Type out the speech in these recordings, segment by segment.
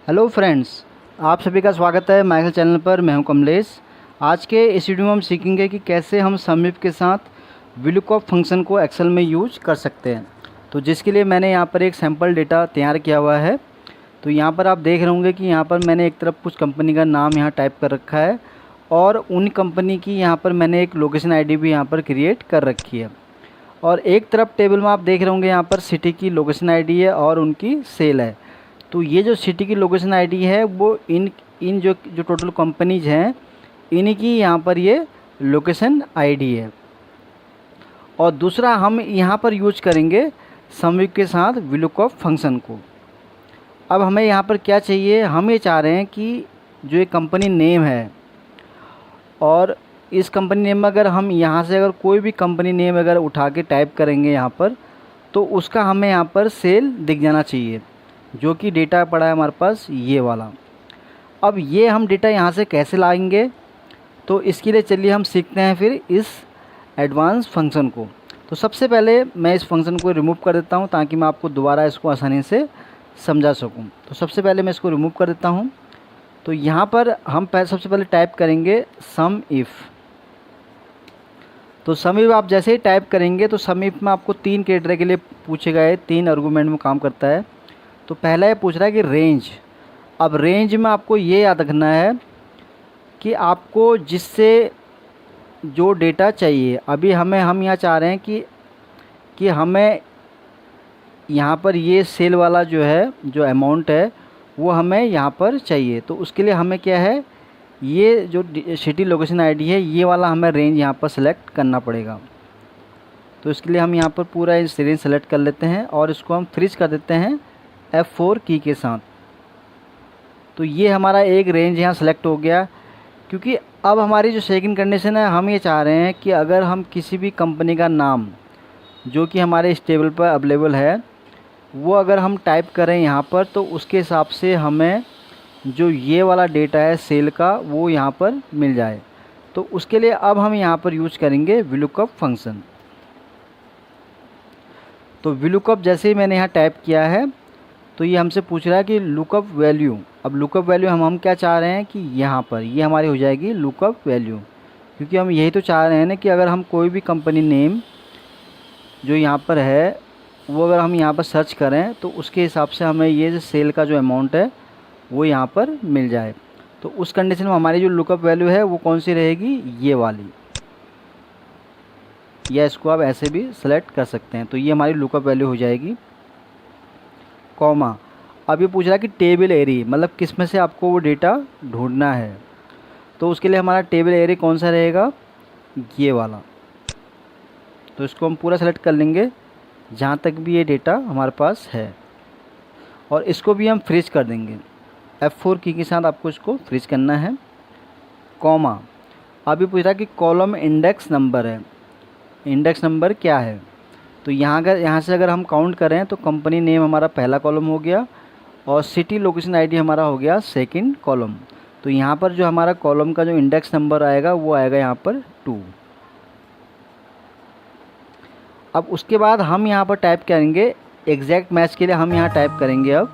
Hello friends, आप सभी का स्वागत है माइकल चैनल पर। मैं हूं कमलेश। आज के इस वीडियो में हम सीखेंगे कि कैसे हम सम इफ के साथ VLOOKUP फंक्शन को एक्सेल में यूज कर सकते हैं। तो जिसके लिए मैंने यहां पर एक सैम्पल डेटा तैयार किया हुआ है। तो यहां पर आप देख रहे होंगे कि यहां पर मैंने एक तरफ कुछ कंपनी का नाम यहाँ टाइप कर रखा है और उन कंपनी की यहाँ पर मैंने एक लोकेशन ID भी यहाँ पर क्रिएट कर रखी है। और एक तरफ टेबल में आप देख रहे होंगे यहाँ पर सिटी की लोकेशन ID है और उनकी सेल है। तो ये जो सिटी की लोकेशन ID है वो इन इन जो जो टोटल कंपनीज हैं इन्हीं की यहाँ पर ये लोकेशन ID है। और दूसरा हम यहाँ पर यूज करेंगे सम इफ के साथ VLOOKUP फंक्शन को। अब हमें यहाँ पर क्या चाहिए, हम ये चाह रहे हैं कि जो ये कंपनी नेम है और इस कंपनी नेम में अगर हम यहाँ से अगर कोई भी कंपनी नेम अगर उठा के टाइप करेंगे यहाँ पर तो उसका हमें यहाँ पर सेल दिख जाना चाहिए, जो कि डेटा पड़ा है हमारे पास ये वाला। अब ये हम डेटा यहाँ से कैसे लाएंगे, तो इसके लिए चलिए हम सीखते हैं फिर इस एडवांस फंक्शन को। तो सबसे पहले मैं इस फंक्शन को रिमूव कर देता हूँ ताकि मैं आपको दोबारा इसको आसानी से समझा सकूँ। तो सबसे पहले मैं इसको रिमूव कर देता हूँ। तो यहाँ पर हम सबसे पहले टाइप करेंगे सम इफ़। तो सम इफ आप जैसे ही टाइप करेंगे तो सम इफ में आपको 3 क्राइटेरिया के लिए पूछेगा, है 3 आर्गूमेंट में काम करता है। तो पहला ये पूछ रहा है कि रेंज। अब रेंज में आपको ये याद रखना है कि आपको जिससे जो डेटा चाहिए, अभी हम यहाँ चाह रहे हैं कि हमें यहाँ पर ये सेल वाला जो है जो अमाउंट है वो हमें यहाँ पर चाहिए। तो उसके लिए हमें क्या है, ये जो सिटी लोकेशन ID है ये वाला हमें रेंज यहाँ पर सेलेक्ट करना पड़ेगा। तो इसके लिए हम यहाँ पर पूरा इस रेंज सेलेक्ट कर लेते हैं और इसको हम फ्रीज कर देते हैं F4 की के साथ। तो ये हमारा एक रेंज यहाँ सेलेक्ट हो गया। क्योंकि अब हमारी जो सेकंड कंडीशन है, हम ये चाह रहे हैं कि अगर हम किसी भी कंपनी का नाम जो कि हमारे इस टेबल पर अवेलेबल है वो अगर हम टाइप करें यहाँ पर तो उसके हिसाब से हमें जो ये वाला डेटा है सेल का वो यहाँ पर मिल जाए। तो उसके लिए अब हम यहाँ पर यूज करेंगे VLOOKUP फंक्शन। तो VLOOKUP जैसे ही मैंने यहाँ टाइप किया है तो ये हमसे पूछ रहा है कि लुकअप वैल्यू। अब लुकअप वैल्यू हम क्या चाह रहे हैं कि यहाँ पर ये हमारी हो जाएगी लुकअप वैल्यू। क्योंकि हम यही तो चाह रहे हैं ना कि अगर हम कोई भी कंपनी नेम जो यहाँ पर है वो अगर हम यहाँ पर सर्च करें तो उसके हिसाब से हमें ये जो सेल का जो अमाउंट है वो यहाँ पर मिल जाए। तो उस कंडीशन में हमारी जो लुकअप वैल्यू है वो कौन सी रहेगी, ये वाली, या इसको आप ऐसे भी सेलेक्ट कर सकते हैं। तो ये हमारी लुकअप वैल्यू हो जाएगी, कॉमा। अब ये पूछ रहा है कि टेबल एरे, मतलब किस में से आपको वो डेटा ढूंढना है। तो उसके लिए हमारा टेबल एरे कौन सा रहेगा, ये वाला। तो इसको हम पूरा सेलेक्ट कर लेंगे जहाँ तक भी ये डेटा हमारे पास है और इसको भी हम फ्रीज कर देंगे। F4 की के साथ आपको इसको फ्रीज करना है, कॉमा। अभी पूछ रहा है कि कॉलम इंडेक्स नंबर है, इंडेक्स नंबर क्या है। तो यहाँ से अगर हम काउंट करें तो कंपनी नेम हमारा पहला कॉलम हो गया और सिटी लोकेशन ID हमारा हो गया सेकंड कॉलम। तो यहाँ पर जो हमारा कॉलम का जो इंडेक्स नंबर आएगा वो आएगा यहाँ पर 2। अब उसके बाद हम यहाँ पर टाइप करेंगे एग्जैक्ट मैच के लिए हम यहाँ टाइप करेंगे अब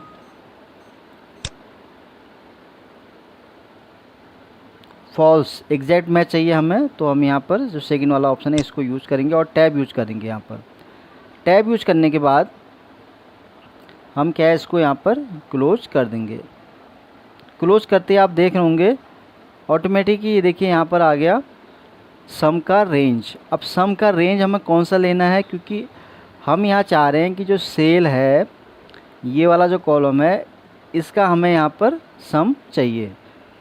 फॉल्स। एग्जैक्ट मैच चाहिए हमें तो हम यहाँ पर जो सेकंड वाला ऑप्शन है इसको यूज़ करेंगे और टैब यूज़ करेंगे। यहाँ पर टैब यूज़ करने के बाद हम क्या है इसको यहाँ पर क्लोज कर देंगे। क्लोज करते ही आप देख रहे होंगे ऑटोमेटिक ये देखिए यहाँ पर आ गया सम का रेंज। अब सम का रेंज हमें कौन सा लेना है, क्योंकि हम यहाँ चाह रहे हैं कि जो सेल है ये वाला जो कॉलम है इसका हमें यहाँ पर सम चाहिए।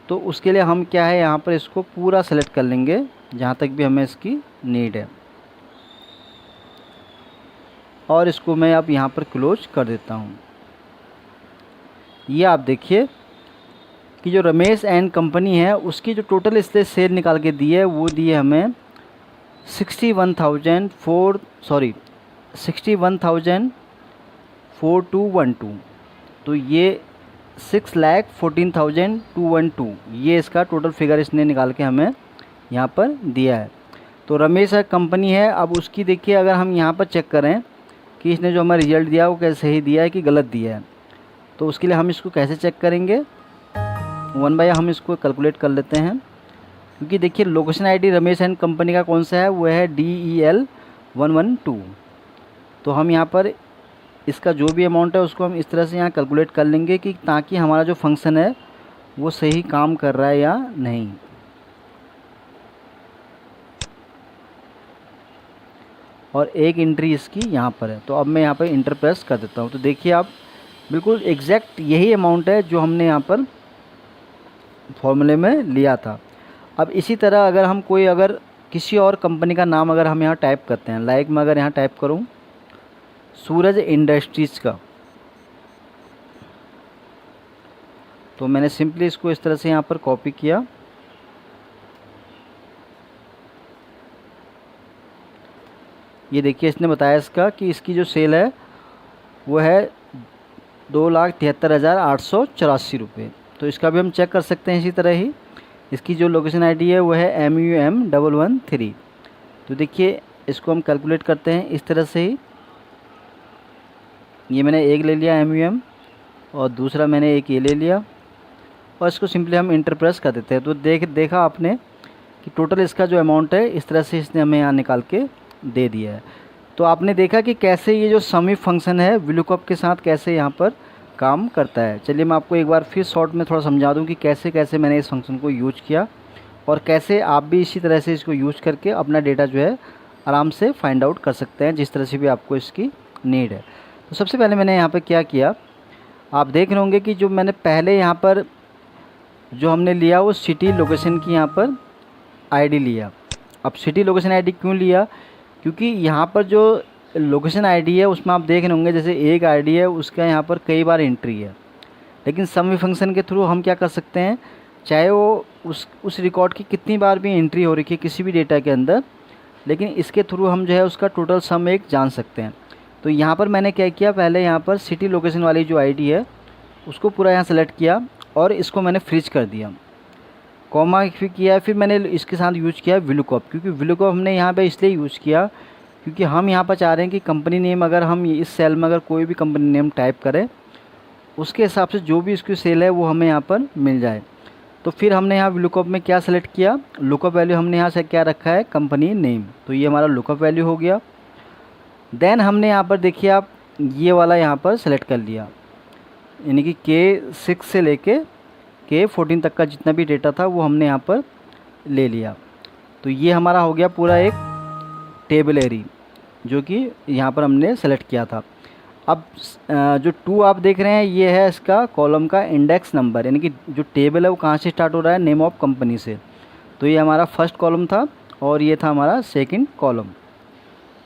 तो उसके लिए हम क्या है यहाँ पर इसको पूरा सेलेक्ट कर लेंगे जहाँ तक भी हमें इसकी नीड है और इसको मैं अब यहाँ पर क्लोज कर देता हूँ। ये आप देखिए कि जो रमेश एंड कंपनी है उसकी जो टोटल इसने सेल निकाल के दी है वो दी है हमें 61,4212। तो ये 6,14,212 ये इसका टोटल फिगर इसने निकाल के हमें यहाँ पर दिया है। तो रमेश कंपनी है। अब उसकी देखिए अगर हम यहाँ पर चेक करें कि इसने जो हमें रिजल्ट दिया वो कैसे सही दिया है कि गलत दिया है। तो उसके लिए हम इसको कैसे चेक करेंगे, 1 बाय हम इसको कैलकुलेट कर लेते हैं। क्योंकि देखिए location ID Ramesh and company का कौन सा है, वो है DEL112। तो हम यहाँ पर इसका जो भी अमाउंट है उसको हम इस तरह से यहाँ कैलकुलेट कर लेंगे कि ताकि हमारा जो फंक्शन है वो सही काम कर रहा है या नहीं। और एक एंट्री इसकी यहाँ पर है, तो अब मैं यहाँ पर इंटर प्रेस कर देता हूँ। तो देखिए आप बिल्कुल एग्जैक्ट यही अमाउंट है जो हमने यहाँ पर फॉर्मूले में लिया था। अब इसी तरह अगर हम अगर किसी और कंपनी का नाम अगर हम यहाँ टाइप करते हैं, लाइक मैं अगर यहाँ टाइप करूँ सूरज इंडस्ट्रीज़ का, तो मैंने सिंपली इसको इस तरह से यहाँ पर कॉपी किया। ये देखिए इसने बताया इसका कि इसकी जो सेल है वो है 2,73,884 रुपये। तो इसका भी हम चेक कर सकते हैं। इसी तरह ही इसकी जो लोकेशन आईडी है वो है MUM113। तो देखिए इसको हम कैलकुलेट करते हैं इस तरह से ही। ये मैंने एक ले लिया MUM और दूसरा मैंने एक ये ले लिया और इसको सिंपली हम इंटर प्रेस कर देते हैं। तो देखा आपने कि टोटल इसका जो अमाउंट है इस तरह से इसने हमें यहाँ निकाल के दे दिया है। तो आपने देखा कि कैसे ये जो सम इफ फंक्शन है VLOOKUP के साथ कैसे यहाँ पर काम करता है। चलिए मैं आपको एक बार फिर शॉर्ट में थोड़ा समझा दूँ कि कैसे कैसे मैंने इस फंक्शन को यूज किया और कैसे आप भी इसी तरह से इसको यूज करके अपना डेटा जो है आराम से फाइंड आउट कर सकते हैं, जिस तरह से भी आपको इसकी नीड है। तो सबसे पहले मैंने यहाँ पर क्या किया, आप देख रहे होंगे कि जो मैंने पहले यहाँ पर जो हमने लिया वो सिटी लोकेशन की यहाँ पर आईडी लिया। अब सिटी लोकेशन आईडी क्यों लिया, क्योंकि यहाँ पर जो लोकेशन आईडी है उसमें आप देख रहे होंगे जैसे एक आईडी है उसका यहाँ पर कई बार एंट्री है। लेकिन सम इफ फंक्शन के थ्रू हम क्या कर सकते हैं, चाहे वो उस रिकॉर्ड की कितनी बार भी एंट्री हो रखी है किसी भी डेटा के अंदर, लेकिन इसके थ्रू हम जो है उसका टोटल सम एक जान सकते हैं। तो यहाँ पर मैंने क्या किया, पहले यहाँ पर सिटी लोकेशन वाली जो आईडी है उसको पूरा यहाँ सेलेक्ट किया और इसको मैंने फ्रीज कर दिया, कॉमा फिर किया। फिर मैंने इसके साथ यूज किया VLOOKUP, क्योंकि VLOOKUP हमने यहाँ पे इसलिए यूज़ किया क्योंकि हम यहाँ पर चाह रहे हैं कि कंपनी नेम अगर हम इस सेल में अगर कोई भी कंपनी नेम टाइप करें उसके हिसाब से जो भी इसकी सेल है वो हमें यहाँ पर मिल जाए। तो फिर हमने यहाँ VLOOKUP में क्या सेलेक्ट किया, लुकअप वैल्यू हमने यहाँ से क्या रखा है, कंपनी नेम। तो ये हमारा लुकअप वैल्यू हो गया। देन हमने यहाँ पर देखिए आप ये वाला यहाँ पर सेलेक्ट कर लिया, यानी कि K6 से लेके K14 तक का जितना भी डेटा था वो हमने यहाँ पर ले लिया। तो ये हमारा हो गया पूरा एक टेबल एरी जो कि यहाँ पर हमने सेलेक्ट किया था। अब जो 2 आप देख रहे हैं ये है इसका कॉलम का इंडेक्स नंबर, यानी कि जो टेबल है वो कहाँ से स्टार्ट हो रहा है, नेम ऑफ कंपनी से। तो ये हमारा फर्स्ट कॉलम था और ये था हमारा सेकंड कॉलम।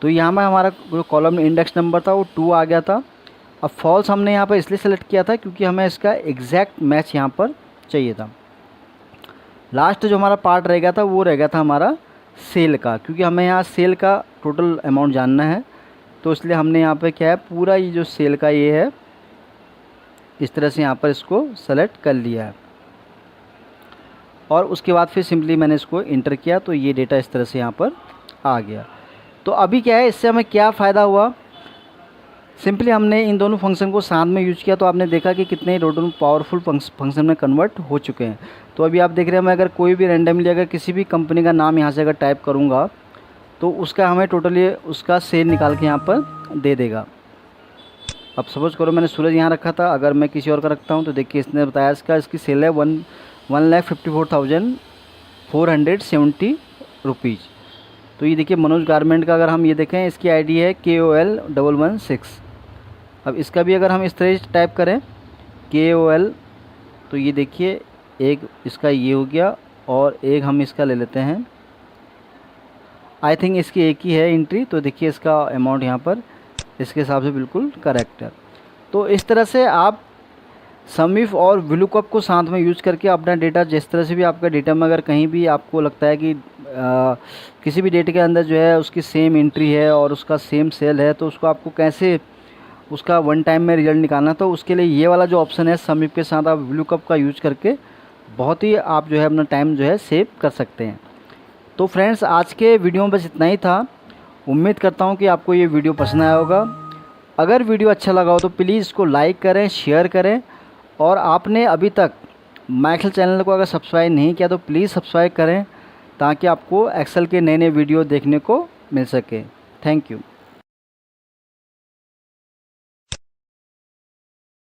तो यहाँ में हमारा जो कॉलम इंडेक्स नंबर था वो 2 आ गया था। अब फॉल्स हमने यहाँ पर इसलिए सेलेक्ट किया था क्योंकि हमें इसका एग्जैक्ट मैच यहाँ पर चाहिए था। लास्ट जो हमारा पार्ट रह गया था वो रह गया था हमारा सेल का, क्योंकि हमें यहाँ सेल का टोटल अमाउंट जानना है। तो इसलिए हमने यहाँ पे क्या है, पूरा ये जो सेल का ये है इस तरह से यहाँ पर इसको सेलेक्ट कर लिया है और उसके बाद फिर सिंपली मैंने इसको इंटर किया तो ये डेटा इस तरह से यहाँ पर आ गया। तो अभी क्या है, इससे हमें क्या फ़ायदा हुआ, सिंपली हमने इन दोनों फंक्शन को साथ में यूज किया तो आपने देखा कि कितने टोटल पावरफुल फंक्शन में कन्वर्ट हो चुके हैं। तो अभी आप देख रहे हैं मैं अगर कोई भी रैंडमली अगर किसी भी कंपनी का नाम यहाँ से अगर टाइप करूँगा तो उसका हमें टोटली उसका सेल निकाल के यहाँ पर दे देगा। अब सपोज करो मैंने सूरज यहाँ रखा था, अगर मैं किसी और का रखता हूँ तो देखिए इसने बताया इसकी सेल है 1,54,470 रुपीज़। तो ये देखिए मनोज गारमेंट का अगर हम ये देखें इसकी आईडी है KOL116। अब इसका भी अगर हम इस तरह से टाइप करें KOL, तो ये देखिए एक इसका ये हो गया और एक हम इसका ले लेते हैं, आई थिंक इसकी एक ही है एंट्री। तो देखिए इसका अमाउंट यहाँ पर इसके हिसाब से बिल्कुल करेक्ट है। तो इस तरह से आप सम इफ और VLOOKUP को साथ में यूज़ करके अपना डेटा, जिस तरह से भी आपका डेटा में अगर कहीं भी आपको लगता है कि किसी भी डेटा के अंदर जो है उसकी सेम एंट्री है और उसका सेम सेल है, तो उसको आपको कैसे उसका वन टाइम में रिजल्ट निकालना, तो उसके लिए ये वाला जो ऑप्शन है सम इफ के साथ आप VLOOKUP का यूज़ करके बहुत ही आप जो है अपना टाइम जो है सेव कर सकते हैं। तो फ्रेंड्स आज के वीडियो में बस इतना ही था। उम्मीद करता हूँ कि आपको ये वीडियो पसंद आया होगा। अगर वीडियो अच्छा लगा हो तो प्लीज़ इसको लाइक करें, शेयर करें, और आपने अभी तक माइकल चैनल को अगर सब्सक्राइब नहीं किया तो प्लीज़ सब्सक्राइब करें ताकि आपको एक्सेल के नए नए वीडियो देखने को मिल सके। Thank you.